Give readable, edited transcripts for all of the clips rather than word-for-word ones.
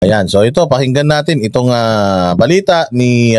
Ayan, so ito, pakinggan natin itong balita ni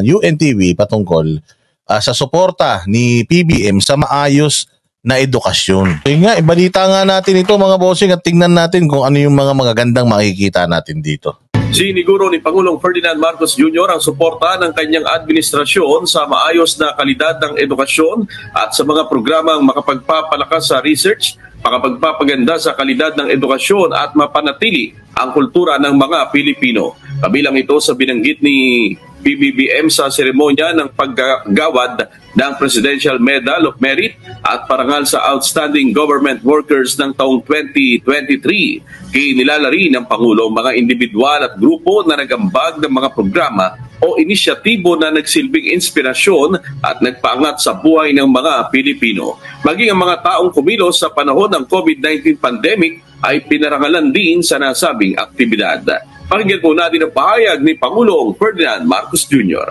UNTV patungkol sa suporta ni PBM sa maayos na edukasyon. So nga, ibalita nga natin ito mga bossing at tingnan natin kung ano yung mga magagandang makikita natin dito. Siniguro ni Pangulong Ferdinand Marcos Jr. ang suporta ng kanyang administrasyon sa maayos na kalidad ng edukasyon at sa mga programang makapagpapalakas sa research, makapagpapaganda sa kalidad ng edukasyon at mapanatili ang kultura ng mga Pilipino. Kabilang ito sa binanggit ni PBBM sa seremonya ng paggagawad ng Presidential Medal of Merit at parangal sa Outstanding Government Workers ng taong 2023. Kinilalari ng Pangulo mga individual at grupo na nagambag ng mga programa o inisyatibo na nagsilbing inspirasyon at nagpaangat sa buhay ng mga Pilipino. Maging ang mga taong kumilos sa panahon ng COVID-19 pandemic ay pinarangalan din sa nasabing aktibidad. Pakinggan po natin ang pahayag ni Pangulong Ferdinand Marcos Jr.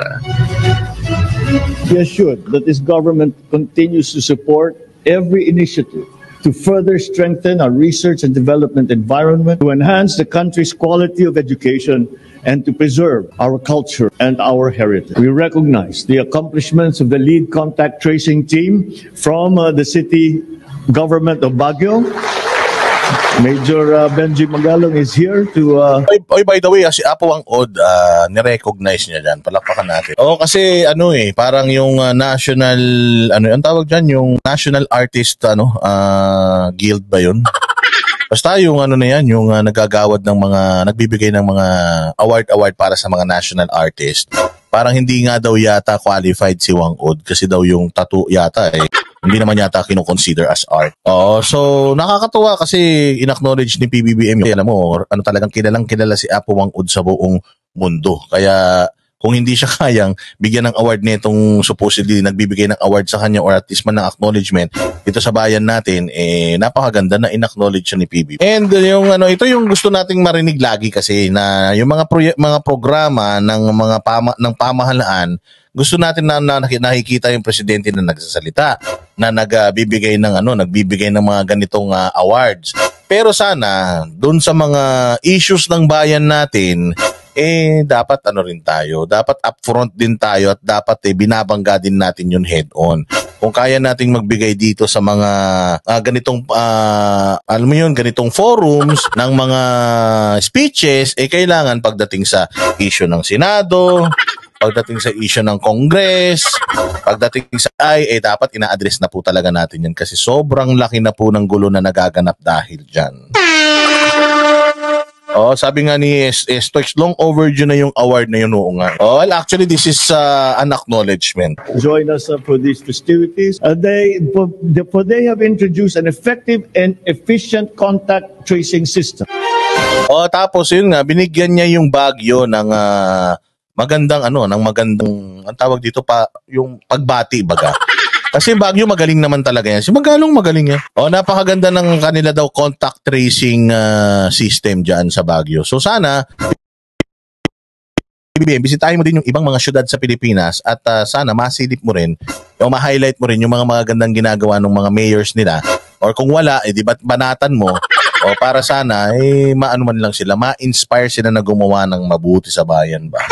Be assured that this government continues to support every initiative to further strengthen our research and development environment, to enhance the country's quality of education, and to preserve our culture and our heritage. We recognize the accomplishments of the lead contact tracing team from the city government of Baguio. Major Benji Magalong is here to... By the way, si Apo ang Od, nirecognize niya dyan. Palakpakan natin. Kasi parang yung national, ang tawag dyan, yung National Artist, Guild ba yun? Basta yung na yan, yung nagagawad ng mga, nagbibigay ng mga award para sa mga national artist. Parang hindi nga daw yata qualified si Wang Od kasi daw yung tattoo yata hindi naman yata kino-consider as art. So nakakatuwa kasi in-acknowledge ni PBBM. Alam mo, talagang kilala si Apo Wang Od sa buong mundo. Kaya kung hindi siya kayang bigyan ng award nitong supposedly nagbibigay ng award sa kanya or at least man ng acknowledgement dito sa bayan natin, napakaganda na in-acknowledge siya ni PBB. And yung ito yung gusto nating marinig lagi kasi na yung mga programa ng ng pamahalaan, gusto natin na nakikita yung presidente na nagsasalita, na nagbibigay ng mga ganitong awards. Pero sana doon sa mga issues ng bayan natin, dapat rin tayo, dapat upfront din tayo at dapat binabangga din natin yun head on. Kung kaya nating magbigay dito sa mga ganitong ganitong forums ng mga speeches, kailangan pagdating sa issue ng Senado, pagdating sa issue ng Congress, pagdating sa dapat ina-address na po talaga natin yan kasi sobrang laki na po ng gulo na nagaganap dahil dyan. Sabi nga ni Stoix, long overdue na yung award na yun noong nga. Well, actually, this is an acknowledgement. Join us for these festivities. They have introduced an effective and efficient contact tracing system. Tapos yun nga, binigyan niya yung Baguio ng magandang ang tawag dito yung pagbati baga. Kasi Baguio magaling naman talaga yan. Si Magalong magaling yan. Napakaganda ng kanila daw contact tracing system dyan sa Baguio. So sana bisitahin mo din yung ibang mga syudad sa Pilipinas at sana masilip mo rin o ma-highlight mo rin yung mga magandang ginagawa ng mga mayors nila. Or kung wala, di ba't banatan mo para sana maano man lang sila, ma-inspire sila na gumawa ng mabuti sa bayan ba.